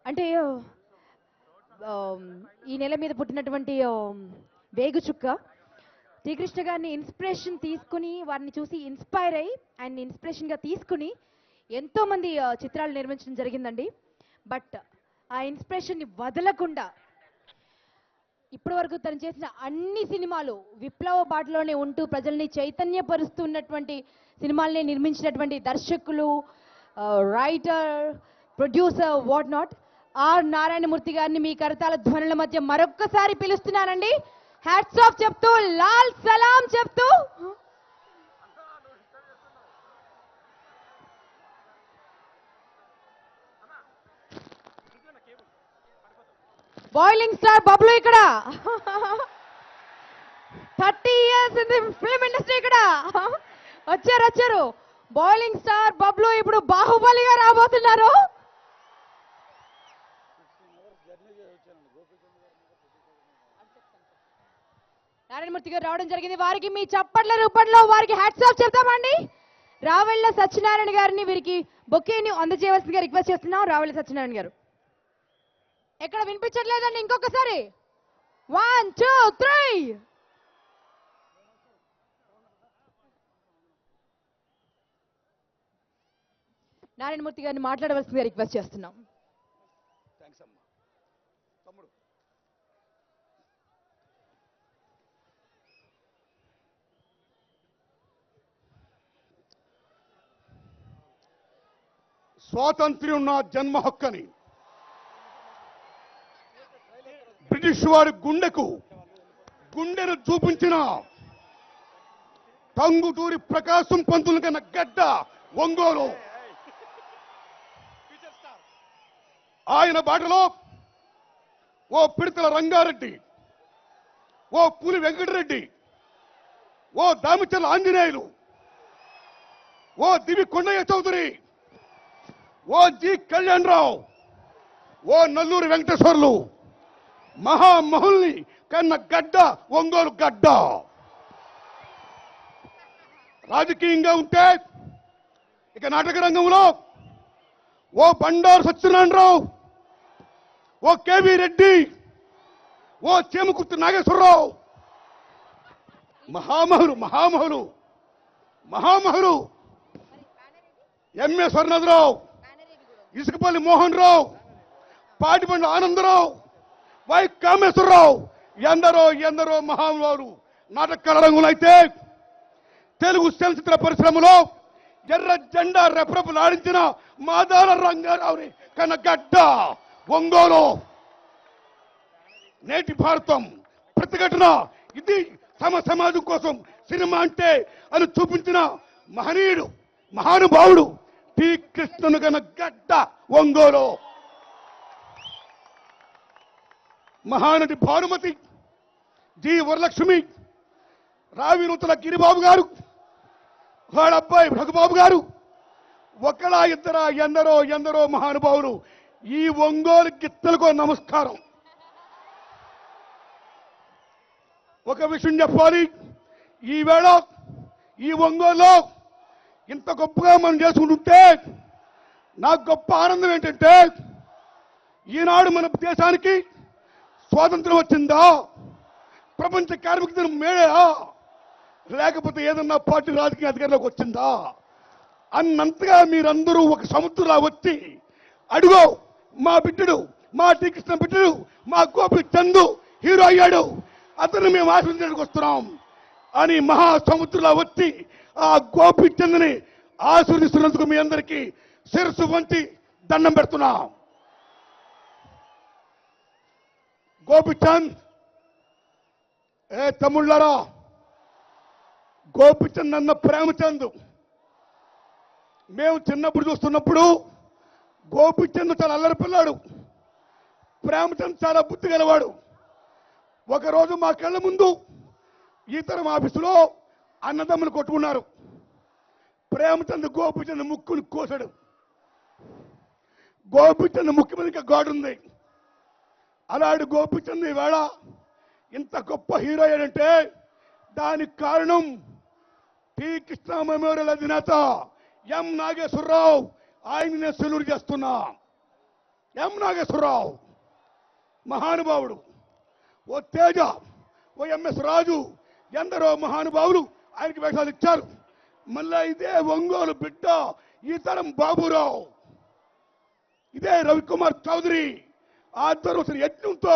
అంటే ఈ నెల మీద పుట్టినటువంటి వేగు చుక్క శ్రీకృష్ణ గారిని ఇన్స్పిరేషన్ తీసుకుని వారిని చూసి ఇన్స్పైర్ అయ్యి ఆయన ఇన్స్పిరేషన్గా తీసుకుని ఎంతోమంది చిత్రాలు నిర్మించడం జరిగిందండి. బట్ ఆ ఇన్స్పిరేషన్ని వదలకుండా ఇప్పటి వరకు తను చేసిన అన్ని సినిమాలు విప్లవ బాటలోనే ఉంటూ ప్రజల్ని చైతన్యపరుస్తున్నటువంటి సినిమాల్ని నిర్మించినటువంటి దర్శకులు, writer, producer, what not R Narayanamurthy గారిని మీ కరతాల ధ్వనుల మధ్య మరొక్కసారి పిలుస్తున్నానండి. హ్యాట్స్ ఆఫ్ చెప్తూ, లాల్ సలాం చెప్తూ బాయిలింగ్ స్టార్ బబ్లు ఇక్కడ 30 years in the film industry ఇక్కడ వచ్చారు. బాయిలింగ్ స్టార్ బబ్లు ఇప్పుడు బాహుబలిగా రాబోతున్నారు. నారాయణమూర్తి గారు రావడం జరిగింది. వారికి మీ చప్పట్ల రూపంలో వారికి హ్యాట్స్ ఆఫ్ చెప్తామండి. రావెళ్ళ సత్యనారాయణ గారిని వీరికి బొకేని అందజేయవలసిందిగా రిక్వెస్ట్ చేస్తున్నాం. రావెళ్ళ సత్యనారాయణ గారు ఎక్కడ వినిపించట్లేదండి, ఇంకొకసారి 1 2 3. నారాయణమూర్తి గారిని మాట్లాడవలసిందిగా రిక్వెస్ట్ చేస్తున్నాం. స్వాతంత్ర్యం నా జన్మ హక్కని బ్రిటిష్ వారి గుండెను చూపించిన టంగుటూరి ప్రకాశం పంతులు కన్నా గడ్డ ఒంగోలు. ఆయన బాటలో ఓ పిడతల రంగారెడ్డి, ఓ పులి వెంకటరెడ్డి, ఓ దామిచర్ల ఆంజనేయులు, ఓ దివి కొండయ్య చౌదరి, ఓ జి కళ్యాణరావు, ఓ నల్లూరి వెంకటేశ్వర్లు మహామహుల్ని కన్న గడ్డ ఒంగోలు గడ్డ. రాజకీయంగా ఉంటే ఇక నాటక రంగంలో ఓ బండారు సత్యనారాయణరావు, ఓ కేవీ రెడ్డి, ఓ చేమకుర్తి నాగేశ్వరరావు మహామహులు ఎంఏ స్వర్ణరావు, ఇసుకపల్లి మోహన్ రావు, పాటిబండ్ల ఆనందరావు, వై కామేశ్వరరావు, ఎందరో మహానుభావులు నాటకాల రంగంలో అయితే తెలుగు చలచిత్ర పరిశ్రమలో ఎర్ర జెండా రెపరెపలాడించిన మాదాల రంగారావుని కన్న గడ్డ ఒంగోలు. నేటి భారతం ప్రతిఘటన ఇది సమాజం కోసం సినిమా అంటే అని చూపించిన మహానుభావుడు టి కృష్ణను కన్న గడ్డ ఒంగోలు. మహానటి భానుమతి, జి వరలక్ష్మి, రావినూతల గిరిబాబు గారు, వాళ్ళ అబ్బాయి రఘుబాబు గారు, ఒకలా ఇద్దరా ఎందరో మహానుభావులు. ఈ ఒంగోలు గిత్తలకు నమస్కారం. ఒక విషయం చెప్పాలి, ఈవేళ ఈ ఒంగోలులో ఇంత గొప్పగా మనం చేసుకుంటుంటే నాకు గొప్ప ఆనందం ఏంటంటే, ఈనాడు మన దేశానికి స్వాతంత్రం వచ్చిందా, ప్రపంచ కార్మిక దినం మేడా, లేకపోతే ఏదన్నా పార్టీ రాజకీయ అధికారంలోకి వచ్చిందా అన్నంతగా మీరందరూ ఒక సముద్రంలా వచ్చి అడుగో మా బిడ్డడు, మా శ్రీకృష్ణ బిడ్డడు, మా గోపి చందు హీరో అయ్యాడు, అతను మేము ఆశీర్వదించడానికి వస్తున్నాం అని మహాసముద్రంలా వచ్చి ఆ గోపి చందుని ఆశీర్వదిస్తున్నందుకు మీ అందరికీ శిరస్సు వంచి దండం పెడుతున్నాం. గోపిచంద్, తమ్ముళ్ళారా, గోపిచంద్ అన్న ప్రేమచంద్ మేము చిన్నప్పుడు చూస్తున్నప్పుడు గోపిచంద్ చాలా అల్లరి పిల్లాడు, ప్రేమచంద్ చాలా బుద్ధి గలవాడు. ఒకరోజు మా కళ్ళ ముందు ఈతరం ఆఫీసులో అన్నదమ్ములు కొట్టుకున్నారు. ప్రేమచంద్ గోపిచంద్ ముక్కుని కోసాడు. గోపిచంద్ ముక్కు మీద ఇంకా గాడు ఉంది. అలాంటి గోపిచంద్ ఈవేళ ఇంత గొప్ప హీరో అయ్యాడంటే దానికి కారణం టి కృష్ణ మెమోరియల్ అధినేత ఎం నాగేశ్వరరావు. ఆయన నేను సెలూరు చేస్తున్నా. ఎం నాగేశ్వరరావు మహానుభావుడు, ఓ తేజ, ఓ ఎంఎస్ రాజు, ఎందరో మహానుభావులు ఆయనకి వేషాలు ఇచ్చారు. మళ్ళా ఇదే ఒంగోలు బిడ్డ ఈ తరం బాబురావు, ఇదే రవికుమార్ చౌదరి ఆధ్వర్యం వచ్చిన యజ్ఞంతో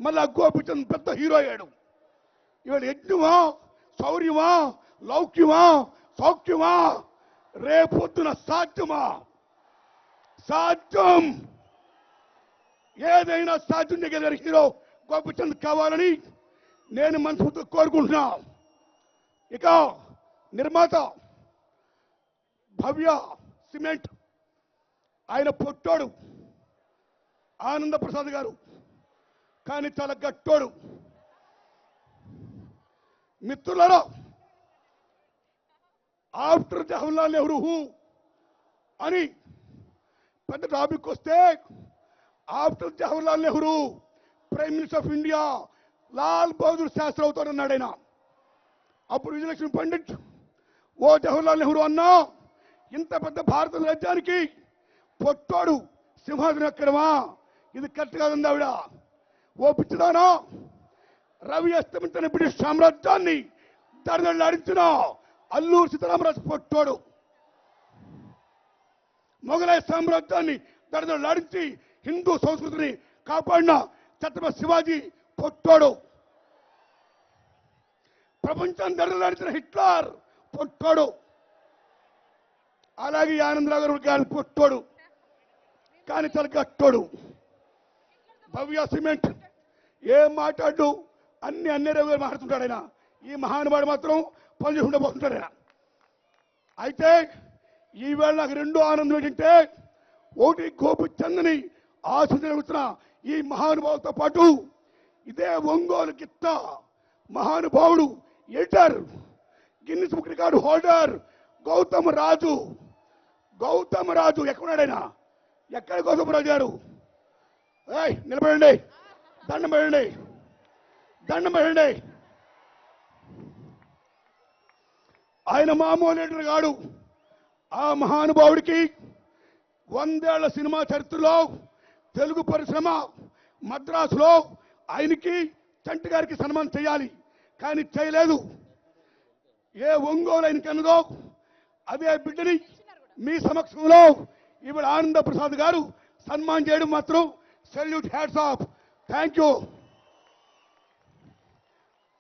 మళ్ళా గోపిచంద్ పెద్ద హీరో అయ్యాడు. ఇవాళ యజ్ఞమా, శౌర్యమా, లౌక్యమా, సౌఖ్యమా, రేపొద్దున సాధ్యమా? సాధ్యం. ఏదైనా సాధ్యం చేయగలిగిన హీరో గోపిచంద్ కావాలని నేను మనసుతో కోరుకుంటున్నా. ఇక నిర్మాత భవ్య సిమెంట్, ఆయన పొట్టోడు ఆనంద ప్రసాద్ గారు, కానీ చాలా గట్టోడు. మిత్రులారా, ఆఫ్టర్ జవహర్లాల్ నెహ్రూ అని పెద్ద టాపిక్ వస్తే, after Jawaharlal Nehru prime minister of India Lal Bahadur Shastri అవుతాడన్నాడు ఆయన. అప్పుడు విజయలక్ష్మి పండిట్, ఓ జవహర్లాల్ నెహ్రూ అన్నా, ఇంత పెద్ద భారత రాజ్యానికి పొట్టోడు సింహాసనం ఎక్కడమా? ఇది కరెక్ట్ కాదంది ఆవిడ. ఓ పిచ్చిదానా, రవి అస్తమించిన బ్రిటిష్ సామ్రాజ్యాన్ని దడదడలాడించిన అల్లూరు సీతారామరాజు పొట్టోడు, మొఘలాయ సామ్రాజ్యాన్ని దడదడలాడించి హిందూ సంస్కృతిని కాపాడిన ఛత్రపతి శివాజీ పొట్టోడు, ప్రపంచాన్ని దడదడలాడించిన హిట్లర్ పొట్టోడు, అలాగే ఆనందరావు గారి పొట్టోడు, కానీ చాలా గట్టోడు. భవ్య సిమెంట్ ఏం మాట్లాడు, అన్ని రవి గారు మాట్లాడుతుంటాడు ఆయన. ఈ మహానుభావుడు మాత్రం పని చేసుకుంటూ పోతుంటాడు ఆయన. అయితే ఈవేళ నాకు రెండో ఆనందం ఏంటంటే, ఒకటి గోపిచంద్ని ఆశీర్వదించిన ఈ మహానుభావులతో పాటు ఇదే ఒంగోలు గిత్త మహానుభావుడు, editor, Guinness book record holder Gautam Raju. Gautam Raju ఎక్కడున్నాడైనా? ఎక్కడ గౌతమ్ రాజు గారు? నిలబడండి, దండం పెట్టండి, దండం పెట్టండి. ఆయన మామూలు లీడర్ గాడు. ఆ మహానుభావుడికి 100 ఏళ్ల సినిమా చరిత్రలో తెలుగు పరిశ్రమ మద్రాసులో ఆయనకి చంటి గారికి సన్మానం చేయాలి, కానీ చేయలేదు. ఏ ఒంగోలు ఆయన కన్నదో అదే బిడ్డని మీ సమక్షంలో ఇవాళ ఆనంద ప్రసాద్ గారు సన్మానం చేయడం మాత్రం salute, hats off, thank you.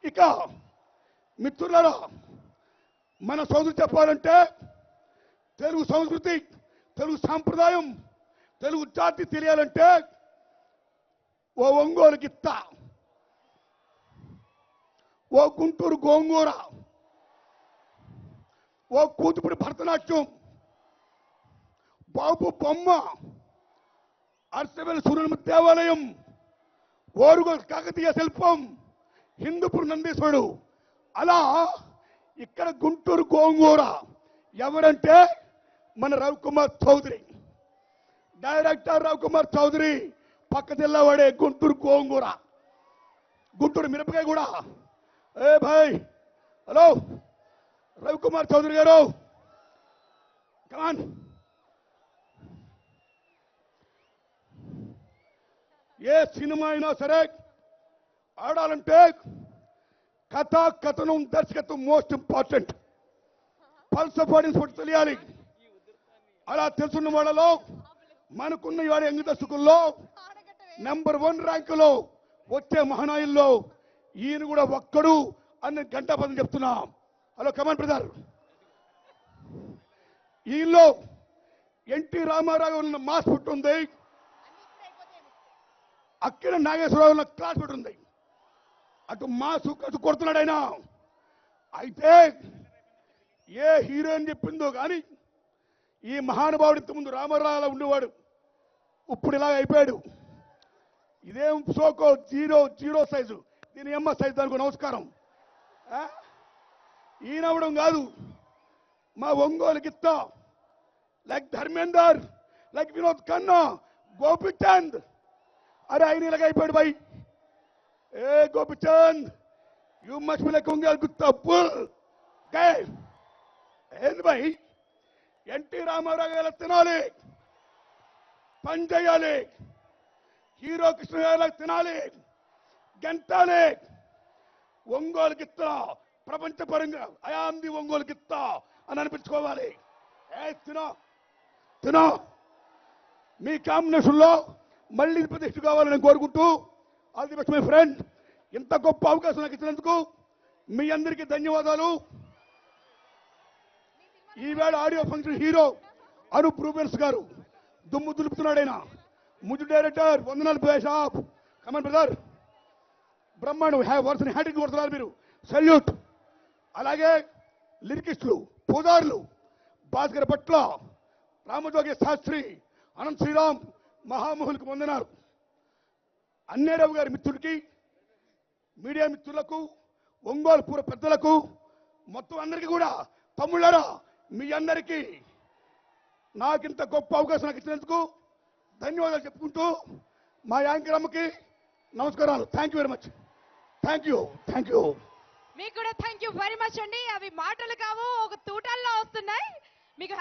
ఇక మిత్రులారా, మన సోదరు చెప్పాలంటే తెలుగు సంస్కృతి, తెలుగు సాంప్రదాయం, తెలుగు జాతి తెలియాలంటే ఓ ఒంగోలు గిత్త, ఓ గుంటూరు గోంగూర, ఓ కూచిపూడి భరతనాట్యం, బాబు బొమ్మ, అర్సవేల్ సూర్యుల దేవాలయం, ఓరుగోలు కాకతీయ శిల్పం, హిందూపూర్ నందీశ్వరుడు, అలా ఇక్కడ గుంటూరు గోంగూర ఎవరంటే మన రవికుమార్ చౌదరి, డైరెక్టర్ రవికుమార్ చౌదరి. పక్క జిల్లా వాడే గుంటూరు గోంగూర, గుంటూరు మిరపకాయ కూడా. ఏ భాయ్, హలో రవికుమార్ చౌదరి గారు, కమాన్. ఏ సినిమా అయినా సరే ఆడాలంటే కథ, కథనం, దర్శకత్వం most important. Pulse of audience తెలియాలి. అలా తెలుసున్న వాళ్ళలో మనకున్న ఇవాళ యంగ్ దర్శకుల్లో నంబర్ 1 ర్యాంకులో వచ్చే మహానాయుల్లో ఈయన కూడా ఒక్కడు అని గంటాపదం చెప్తున్నా. Hello come on brother. ఈయనలో ఎన్టీ రామారావు ఉన్న మాస్ పుట్టి ఉంది, అక్కిన నాగేశ్వరరావు ఉన్న క్లాస్ పుట్టి ఉంది. అటు మాసు అటు కొడుతున్నాడు ఆయన. అయితే ఏ హీరోయిన్ చెప్పిందో కానీ ఈ మహానుభావుడు ఇంతకుముందు రామారావులా ఉండేవాడు, ఇప్పుడు ఇలా అయిపోయాడు. ఇదేం సోకో జీరో సైజు, దీని ఎమ్మ సైజు, దానికి నమస్కారం. ఈయనవడం కాదు, మా ఒంగోలు గిత్త, లైక్ ధర్మేందర్, లైక్ వినోద్ ఖన్నా, గోపిచంద్. అరే ఆయన ఇలాగ అయిపోయాడు భాయ్. ఏ Gopichand, you must be like Ongole gitta bull. ఏంది భాయ్, ఎన్టీ రామారావు గారు తినాలి, పని చేయాలి, హీరో కృష్ణ గారి తినాలి, గంటాలి. ఒంగోలు గిత్త ప్రపంచపరంగా అయాం ది ఒంగోలు గిత్త అని అనిపించుకోవాలి. తినో తినో. మీ కాంబినేషన్ లో మళ్ళీ ప్రతిష్ఠ కావాలని నేను కోరుకుంటూ, all the best my friend. ఇంత గొప్ప అవకాశం నాకు ఇచ్చినందుకు మీ అందరికీ ధన్యవాదాలు. ఈవేళ audio function hero Anup Rubens గారు దుమ్ము దులుపుతున్నాడు. ఆయన ముద్దు డైరెక్టర్, వందనాలు సాబ్, కమన్ బ్రదర్, బ్రహ్మాండం, వరుసని హ్యాటింగ్ కొడుతున్నారు మీరు, సెల్యూట్. అలాగే లిరికిస్టులు, పూజారులు, భాస్కర్ భట్ల, రామజోగి శాస్త్రి, అనంత్ శ్రీరామ్, మహామహులకు వందనాలు. అన్నేరావు గారి మిత్రుడికి, మీడియా మిత్రులకు, ఒంగోలు పూర్వ పెద్దలకు, మొత్తం అందరికీ కూడా తమ్ముళ్ళారా మీ అందరికీ నాకింత గొప్ప అవకాశం నాకు ఇచ్చినందుకు ధన్యవాదాలు చెప్పుకుంటూ మా యాంకర్ అమ్మకి నమస్కారాలు. Thank you very much. Thank you, thank you. మీకు కూడా థ్యాంక్ యూ వెరీ మచ్ అండి. అవి మాటలు కావు, ఒక తూటాల్లో వస్తున్నాయి మీకు.